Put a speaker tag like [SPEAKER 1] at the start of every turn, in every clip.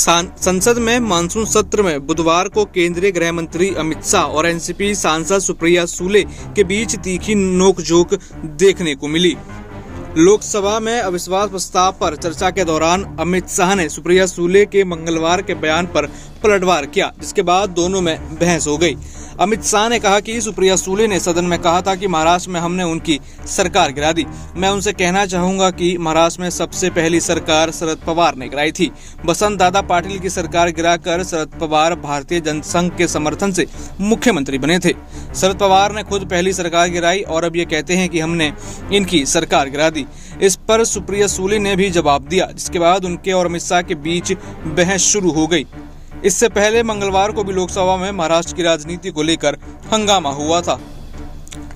[SPEAKER 1] संसद में मानसून सत्र में बुधवार को केंद्रीय गृह मंत्री अमित शाह और एनसीपी सांसद सुप्रिया सूले के बीच तीखी नोकझोंक देखने को मिली। लोकसभा में अविश्वास प्रस्ताव पर चर्चा के दौरान अमित शाह ने सुप्रिया सूले के मंगलवार के बयान पर पलटवार किया, जिसके बाद दोनों में बहस हो गई। अमित शाह ने कहा कि सुप्रिया सूले ने सदन में कहा था कि महाराष्ट्र में हमने उनकी सरकार गिरा दी। मैं उनसे कहना चाहूंगा कि महाराष्ट्र में सबसे पहली सरकार शरद पवार ने गिराई थी। बसंत दादा पाटिल की सरकार गिराकर शरद पवार भारतीय जनसंघ के समर्थन से मुख्यमंत्री बने थे। शरद पवार ने खुद पहली सरकार गिराई और अब ये कहते हैं कि हमने इनकी सरकार गिरा दी। इस पर सुप्रिया सूले ने भी जवाब दिया, जिसके बाद उनके और अमित शाह के बीच बहस शुरू हो गई। इससे पहले मंगलवार को भी लोकसभा में महाराष्ट्र की राजनीति को लेकर हंगामा हुआ था।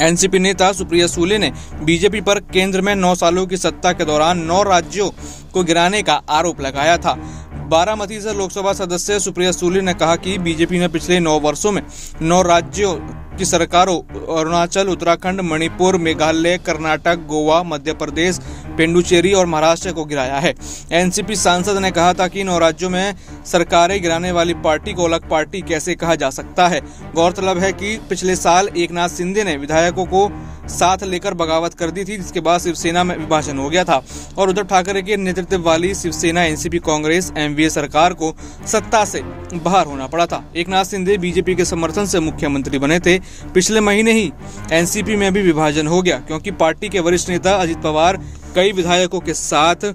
[SPEAKER 1] एनसीपी नेता सुप्रिया सूले ने बीजेपी पर केंद्र में 9 सालों की सत्ता के दौरान 9 राज्यों को गिराने का आरोप लगाया था। बारामती से लोकसभा सदस्य सुप्रिया सूले ने कहा कि बीजेपी ने पिछले 9 वर्षों में 9 राज्यों की सरकारों अरुणाचल, उत्तराखंड, मणिपुर, मेघालय, कर्नाटक, गोवा, मध्य प्रदेश, पुडुचेरी और महाराष्ट्र को गिराया है। एनसीपी सांसद ने कहा था कि 9 राज्यों में सरकारें गिराने वाली पार्टी को अलग पार्टी कैसे कहा जा सकता है। गौरतलब है कि पिछले साल एकनाथ शिंदे ने विधायकों को साथ लेकर बगावत कर दी थी, जिसके बाद शिवसेना में विभाजन हो गया था और उद्धव ठाकरे के नेतृत्व वाली शिवसेना, एनसीपी, कांग्रेस, एनडीए सरकार को सत्ता से बाहर होना पड़ा था। एकनाथ शिंदे बीजेपी के समर्थन से मुख्यमंत्री बने थे। पिछले महीने ही एनसीपी में भी विभाजन हो गया, क्योंकि पार्टी के वरिष्ठ नेता अजित पवार कई विधायकों के साथ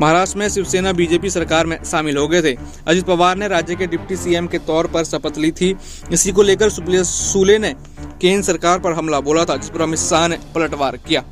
[SPEAKER 1] महाराष्ट्र में शिवसेना बीजेपी सरकार में शामिल हो गए थे। अजित पवार ने राज्य के डिप्टी सीएम के तौर पर शपथ ली थी। इसी को लेकर सुप्रिया सूले ने केंद्र सरकार पर हमला बोला था, जिस पर अमित शाह ने पलटवार किया।